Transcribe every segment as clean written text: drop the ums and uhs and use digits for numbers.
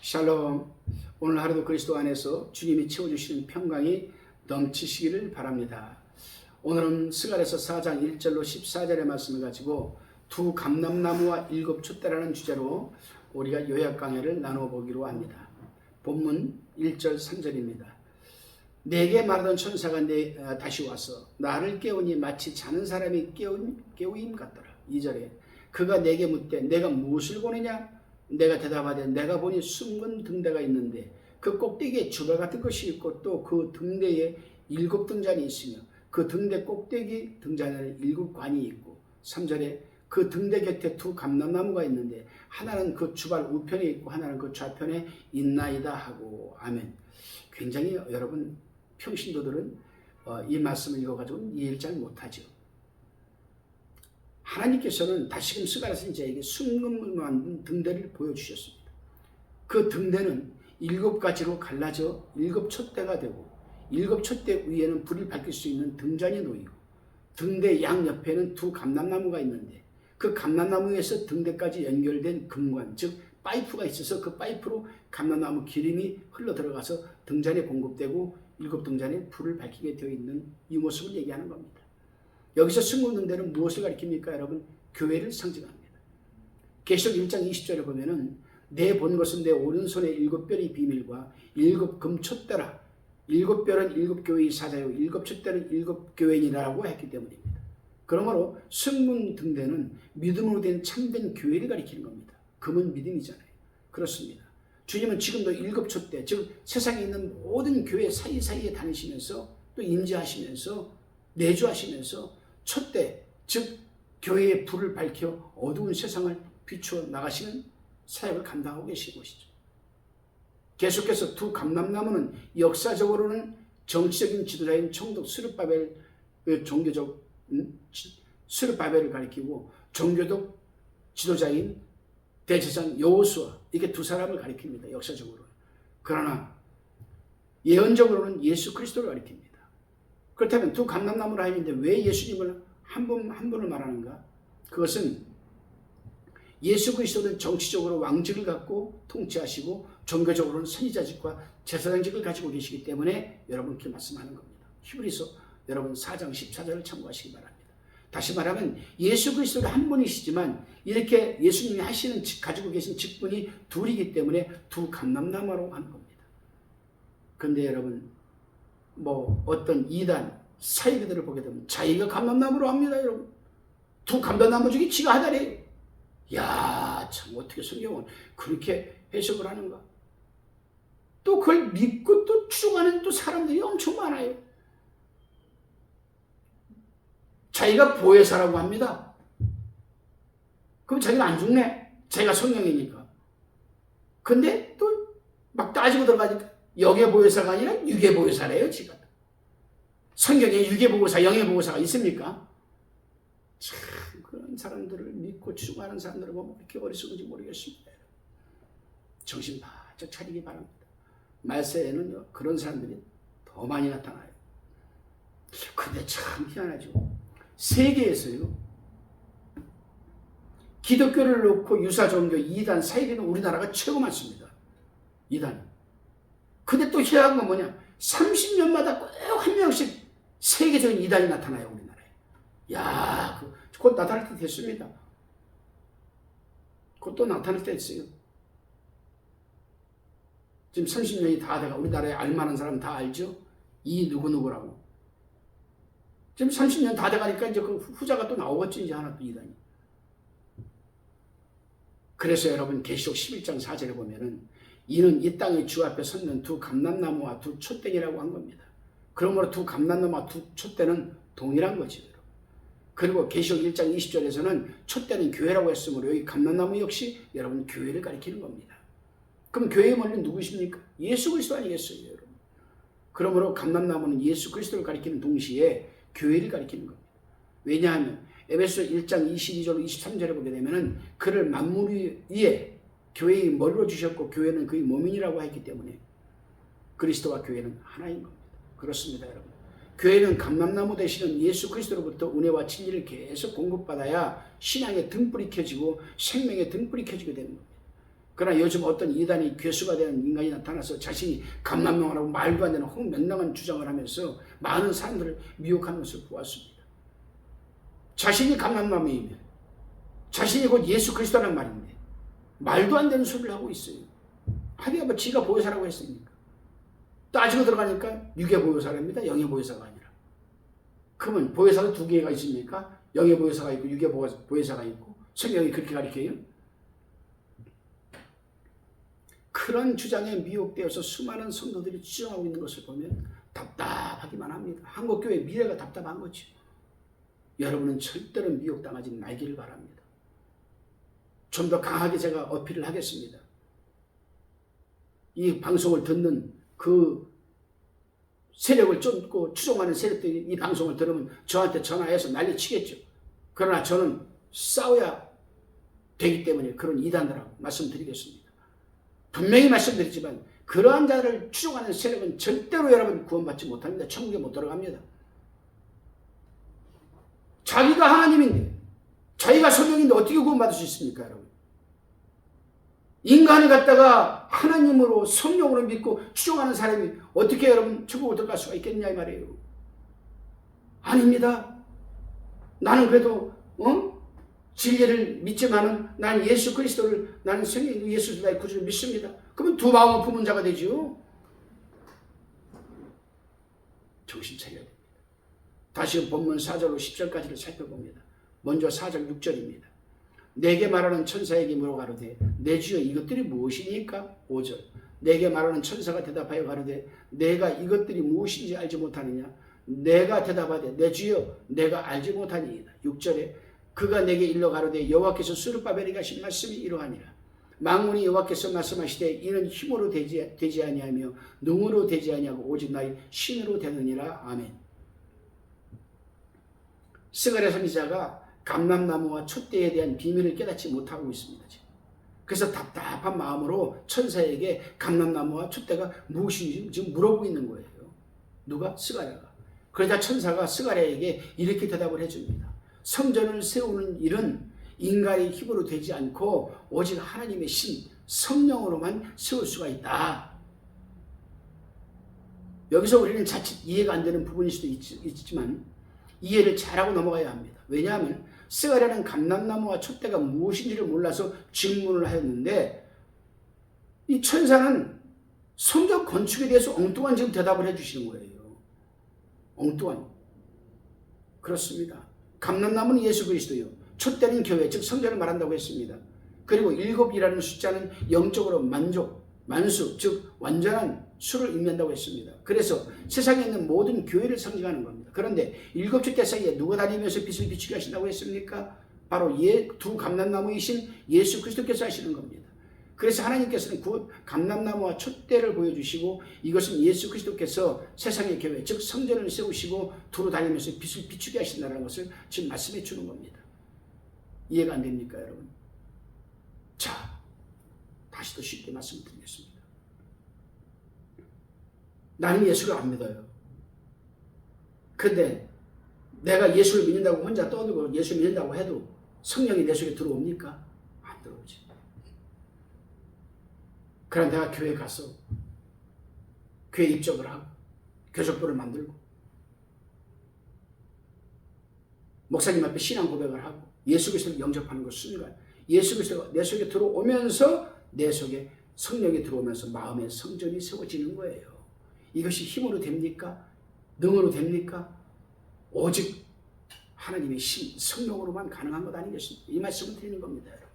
샬롬. 오늘 하루도 그리스도 안에서 주님이 채워주시는 평강이 넘치시기를 바랍니다. 오늘은 스가랴서 4장 1절로 14절의 말씀을 가지고 두 감람나무와 일곱 촛대라는 주제로 우리가 요약 강해를 나눠보기로 합니다. 본문 1절 3절입니다. 내게 말하던 천사가 다시 와서 나를 깨우니 마치 자는 사람이 깨우임 같더라. 2절에 그가 내게 묻되 내가 무엇을 보느냐? 내가 대답하되 내가 보니 숨은 등대가 있는데 그 꼭대기에 주발 같은 것이 있고 또 그 등대에 일곱 등잔이 있으며 그 등대 꼭대기 등잔에 일곱 관이 있고 3절에 그 등대 곁에 두 감람나무가 있는데 하나는 그 주발 우편에 있고 하나는 그 좌편에 있나이다 하고. 아멘. 굉장히 여러분 평신도들은 이 말씀을 읽어가지고 이해를 잘 못하죠. 하나님께서는 다시금 스가랴 선지자에게 순금으로 만든 등대를 보여주셨습니다. 그 등대는 일곱 가지로 갈라져 일곱 촛대가 되고 일곱 촛대 위에는 불을 밝힐 수 있는 등잔이 놓이고 등대 양옆에는 두 감람나무가 있는데 그 감람나무에서 등대까지 연결된 금관 즉 파이프가 있어서 그 파이프로 감람나무 기름이 흘러 들어가서 등잔에 공급되고 일곱 등잔에 불을 밝히게 되어 있는 이 모습을 얘기하는 겁니다. 여기서 순금등대는 무엇을 가리킵니까? 여러분, 교회를 상징합니다. 계시록 1장 20절에 보면은 내 본 것은 내 오른손에 일곱 별의 비밀과 일곱 금촛대라. 일곱 별은 일곱 교회의 사자요 일곱 촛대는 일곱 교회인이라고 했기 때문입니다. 그러므로 순금등대는 믿음으로 된 참된 교회를 가리키는 겁니다. 금은 믿음이잖아요. 그렇습니다. 주님은 지금도 일곱 촛대, 즉 세상에 있는 모든 교회 사이사이에 다니시면서 또 임재하시면서 내주하시면서 촛대, 즉 교회의 불을 밝혀 어두운 세상을 비추어 나가시는 사역을 감당하고 계신 것이죠. 계속해서 두 감람나무는 역사적으로는 정치적인 지도자인 총독 스룹바벨, 종교적 스룹바벨을 가리키고 종교적 지도자인 대제사장 여호수아, 이게 두 사람을 가리킵니다. 역사적으로는. 그러나 예언적으로는 예수 그리스도를 가리킵니다. 그렇다면 두 감람나무를 하는데 왜 예수님을 한 분을 말하는가? 그것은 예수 그리스도는 정치적으로 왕직을 갖고 통치하시고 종교적으로는 선지자직과 제사장직을 가지고 계시기 때문에 여러분께 말씀하는 겁니다. 히브리서 여러분 4장 14절을 참고하시기 바랍니다. 다시 말하면 예수 그리스도가 한 분이시지만 이렇게 예수님이 가지고 계신 직분이 둘이기 때문에 두 감람나무로 하는 겁니다. 그런데 여러분 어떤 이단 사이비들을 보게 되면 자기가 감람나무로 합니다. 여러분 두 감람나무 중에 지가 하나래요. 야, 참 어떻게 성경은 그렇게 해석을 하는가? 또 그걸 믿고 또 추종하는 또 사람들이 엄청 많아요. 자기가 보혜사라고 합니다. 그럼 자기는 안 죽네. 자기가 성령이니까. 근데 또 막 따지고 들어가니까 영의 보혜사가 아니라 육의 보혜사래요, 지금. 성경에 육의 보혜사, 영의 보혜사가 있습니까? 참, 그런 사람들을 믿고 추구하는 사람들을 보면 이렇게 어리석은지 모르겠습니다. 정신 바짝 차리기 바랍니다. 말세에는 그런 사람들이 더 많이 나타나요. 근데 참 희한하죠. 세계에서요, 기독교를 놓고 유사종교, 이단, 사이비는 우리나라가 최고 많습니다. 이단이. 근데 또 희한한 건 뭐냐? 30년마다 꼭 한 명씩 세계적인 이단이 나타나요, 우리나라에. 야, 곧 나타날 때 됐습니다. 곧 또 나타날 때 됐어요. 지금 30년이 다 돼가 우리나라에 알만한 사람 다 알죠? 이 누구누구라고. 지금 30년 다 돼가니까 이제 그 후자가 또 나오겠지, 이제 하나 또 이단이. 그래서 여러분, 계시록 11장 4절에 보면은 이는 이 땅의 주 앞에 섰는 두 감람나무와 두 촛대기라고 한 겁니다. 그러므로 두 감람나무와 두 촛대는 동일한 거죠. 그리고 계시록 1장 20절에서는 촛대는 교회라고 했으므로 여기 감람나무 역시 여러분 교회를 가리키는 겁니다. 그럼 교회의 원리는 누구십니까? 예수 그리스도 아니겠어요, 여러분? 그러므로 감람나무는 예수 그리스도를 가리키는 동시에 교회를 가리키는 겁니다. 왜냐하면 에베소 1장 22절 23절에 보게 되면은 그를 만물 위에 교회의 머리로 주셨고 교회는 그의 몸이라고 했기 때문에 그리스도와 교회는 하나인 겁니다. 그렇습니다, 여러분. 교회는 감람나무 되시는 예수 그리스도로부터 은혜와 진리를 계속 공급받아야 신앙의 등불이 켜지고 생명의 등불이 켜지게 되는 겁니다. 그러나 요즘 어떤 이단이 괴수가 된 인간이 나타나서 자신이 감람명하라고 말도 안 되는 홍명랑한 주장을 하면서 많은 사람들을 미혹하는 것을 보았습니다. 자신이 감람나무이면 자신이 곧 예수 그리스도라는 말인데 말도 안 되는 소리를 하고 있어요. 하기야 뭐 지가 보혜사라고 했습니까? 따지고 들어가니까 육의 보혜사랍니다. 영의 보혜사가 아니라. 그러면 보혜사가 두 개가 있습니까? 영의 보혜사가 있고 육의 보혜사가 있고 성경이 그렇게 가르쳐요? 그런 주장에 미혹되어서 수많은 성도들이 주장하고 있는 것을 보면 답답하기만 합니다. 한국교회의 미래가 답답한 거죠. 여러분은 절대로 미혹당하지 말기를 바랍니다. 좀 더 강하게 제가 어필을 하겠습니다. 이 방송을 듣는 그 세력을 쫓고 추종하는 세력들이 이 방송을 들으면 저한테 전화해서 난리치겠죠. 그러나 저는 싸워야 되기 때문에 그런 이단들하고 말씀드리겠습니다. 분명히 말씀드리지만 그러한 자를 추종하는 세력은 절대로 여러분 구원받지 못합니다. 천국에 못 들어갑니다. 자기가 하나님인데 자기가 성령인데 어떻게 구원받을 수 있습니까, 여러분? 인간을 갖다가 하나님으로 성령으로 믿고 추종하는 사람이 어떻게 여러분 천국을 들어갈 수가 있겠냐 이 말이에요. 아닙니다. 나는 그래도 진리를 믿지만은 난 예수 그리스도를 나는 성령 예수 나의 구주를 믿습니다. 그러면 두 마음을 품은 자가 되지요. 정신 차려야 됩니다. 다시 본문 4절로 10절까지를 살펴봅니다. 먼저 4절 6절입니다. 내게 말하는 천사에게 물어가로되 내 주여 이것들이 무엇이니까? 5절 내게 말하는 천사가 대답하여 가로되 내가 이것들이 무엇인지 알지 못하느냐? 내가 대답하되 내 주여 내가 알지 못하니이다. 6절에 그가 내게 일러 가로되 여호와께서 스룹바벨에게 하신 말씀이 이러하니라. 만군이 여호와께서 말씀하시되 이는 힘으로 되지 아니하며 능으로 되지 아니하고 오직 나의 신으로 되느니라. 아멘. 스가랴 선지자가 감람나무와 촛대에 대한 비밀을 깨닫지 못하고 있습니다. 지금. 그래서 답답한 마음으로 천사에게 감람나무와 촛대가 무엇인지 지금 물어보고 있는 거예요. 누가? 스가랴가. 그러자 천사가 스가랴에게 이렇게 대답을 해줍니다. 성전을 세우는 일은 인간의 힘으로 되지 않고 오직 하나님의 신, 성령으로만 세울 수가 있다. 여기서 우리는 자칫 이해가 안 되는 부분일 수도 있지만 이해를 잘하고 넘어가야 합니다. 왜냐하면 스가랴는 감람나무와 촛대가 무엇인지를 몰라서 질문을 하였는데 이 천사는 성전 건축에 대해서 엉뚱한 지금 대답을 해주시는 거예요. 엉뚱한. 그렇습니다. 감람나무는 예수 그리스도요. 촛대는 교회, 즉 성전을 말한다고 했습니다. 그리고 7이라는 숫자는 영적으로 만수, 즉 완전한 수를 의미한다고 했습니다. 그래서 세상에 있는 모든 교회를 상징하는 겁니다. 그런데 7촛대 사이에 누가 다니면서 빛을 비추게 하신다고 했습니까? 바로 두 감람나무이신 예수 그리스도께서 하시는 겁니다. 그래서 하나님께서는 그 감람나무와 촛대를 보여주시고 이것은 예수 그리스도께서 세상의 교회, 즉 성전을 세우시고 두루 다니면서 빛을 비추게 하신다는 것을 지금 말씀해 주는 겁니다. 이해가 안 됩니까, 여러분? 자, 다시 더 쉽게 말씀드리겠습니다. 나는 예수를 안 믿어요. 근데 내가 예수를 믿는다고 혼자 떠들고 예수 믿는다고 해도 성령이 내 속에 들어옵니까? 안 들어오지. 그럼 내가 교회에 가서 교회 입적을 하고 교적부를 만들고 목사님 앞에 신앙 고백을 하고 예수 그리스도를 영접하는 것 순간 예수 그리스도가 내 속에 들어오면서 내 속에 성령이 들어오면서 마음의 성전이 세워지는 거예요. 이것이 힘으로 됩니까? 능으로 됩니까? 오직 하나님의 신, 성령으로만 가능한 것 아니겠습니까? 이 말씀을 드리는 겁니다, 여러분.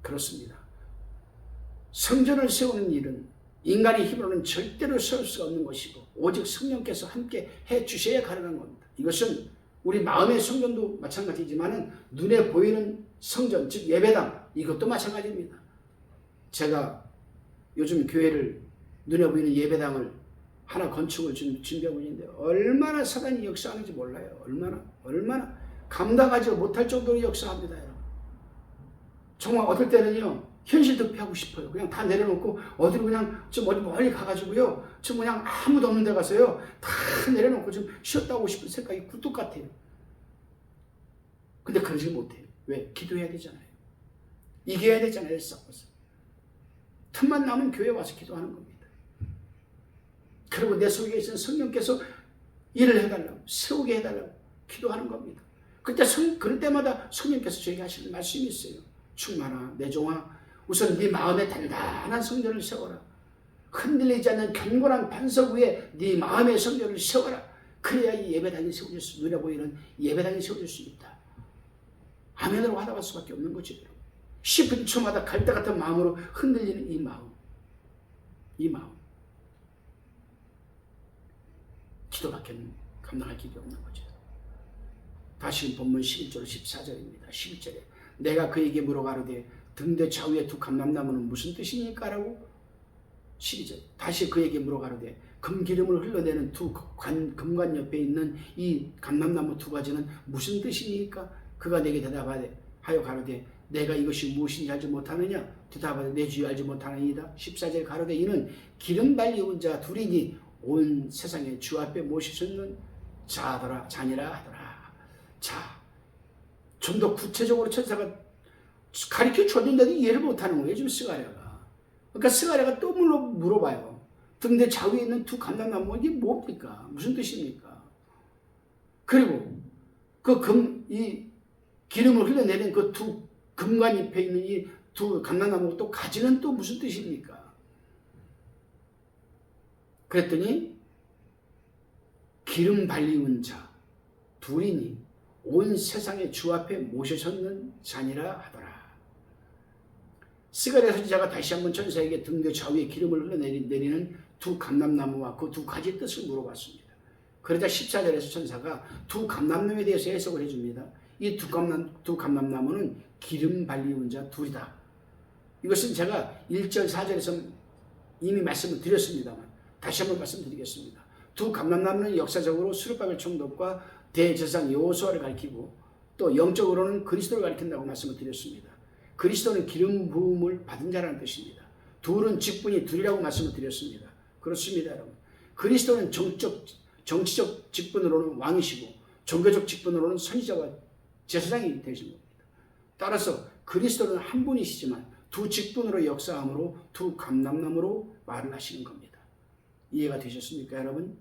그렇습니다. 성전을 세우는 일은 인간의 힘으로는 절대로 세울 수가 없는 것이고 오직 성령께서 함께 해주셔야 가능한 겁니다. 이것은 우리 마음의 성전도 마찬가지지만 눈에 보이는 성전, 즉 예배당, 이것도 마찬가지입니다. 제가 요즘 교회를 눈에 보이는 예배당을 하나 건축을 준비하고 있는데 얼마나 사단이 역사하는지 몰라요. 얼마나 감당하지 못할 정도로 역사합니다, 여러분. 정말 어떨 때는요, 현실 도피하고 싶어요. 그냥 다 내려놓고 어디로 그냥 좀 어디 멀리 가가지고요, 좀 그냥 아무도 없는 데 가서요, 다 내려놓고 좀 쉬었다 오고 싶은 생각이 굴뚝 같아요. 근데 그러지 못해요. 왜? 기도해야 되잖아요. 이겨야 되잖아요. 싸워서. 틈만 나면 교회 와서 기도하는 겁니다. 그리고 내 속에 있는 성령께서 일을 해달라고, 세우게 해달라고 기도하는 겁니다. 그럴 때마다 성령께서 저에게 하시는 말씀이 있어요. 충만아, 내 종아, 우선 네 마음에 단단한 성전을 세워라. 흔들리지 않는 견고한 반석 위에 네 마음의 성전을 세워라. 그래야 이 예배당이 세워질 수, 눈에 보이는 예배당이 세워질 수 있다. 아멘으로 받아갈 수밖에 없는 거지. 10분 초마다 갈대 같은 마음으로 흔들리는 이 마음. 기도밖에 감당할 길이 없는 거죠. 다시 본문 11절 14절입니다. 11절에 내가 그에게 물어가로되 등대 좌우에 두 감람나무는 무슨 뜻이니까? 라고 12절 다시 그에게 물어가로되 금기름을 흘러내는 두 금관 옆에 있는 이 감람나무 두 가지는 무슨 뜻이니까? 그가 내게 대답하여 가로되 내가 이것이 무엇인지 알지 못하느냐? 대답하되 내 주여 알지 못하느니이다. 14절 가로되 이는 기름 발리운 자 둘이니 온 세상에 주 앞에 모시셨는 자니라 하더라. 자, 좀 더 구체적으로 천사가 가르쳐 줬는데도 이해를 못하는 거예요, 지금 스가랴가. 그러니까 스가랴가 또 물어봐요. 등대 좌우에 있는 두 감람나무, 이게 뭡니까? 무슨 뜻입니까? 그리고 이 기름을 흘려내는 그 두 금관 잎에 있는 이 두 감람나무 또 가지는 또 무슨 뜻입니까? 그랬더니 기름 발리운 자 둘이니 온 세상의 주 앞에 모셔섰는 자니라 하더라. 스가랴 선지자가 다시 한번 천사에게 등대 좌우에 기름을 흘러내리는 두 감람나무와 그 두 가지 뜻을 물어봤습니다. 그러자 14절에서 천사가 두 감람나무에 대해서 해석을 해줍니다. 이 두 감람나무는 기름 발리운 자 둘이다. 이것은 제가 1절 4절에서 이미 말씀을 드렸습니다만 다시 한번 말씀드리겠습니다. 두 감람나무는 역사적으로 수르바벨 총독과 대제사장 여호수아를 가리키고 또 영적으로는 그리스도를 가리킨다고 말씀을 드렸습니다. 그리스도는 기름 부음을 받은 자라는 뜻입니다. 둘은 직분이 둘이라고 말씀을 드렸습니다. 그렇습니다, 여러분. 그리스도는 정치적 직분으로는 왕이시고 종교적 직분으로는 선지자와 제사장이 되신 겁니다. 따라서 그리스도는 한 분이시지만 두 직분으로 역사함으로 두 감람나무로 말을 하시는 겁니다. 이해가 되셨습니까, 여러분?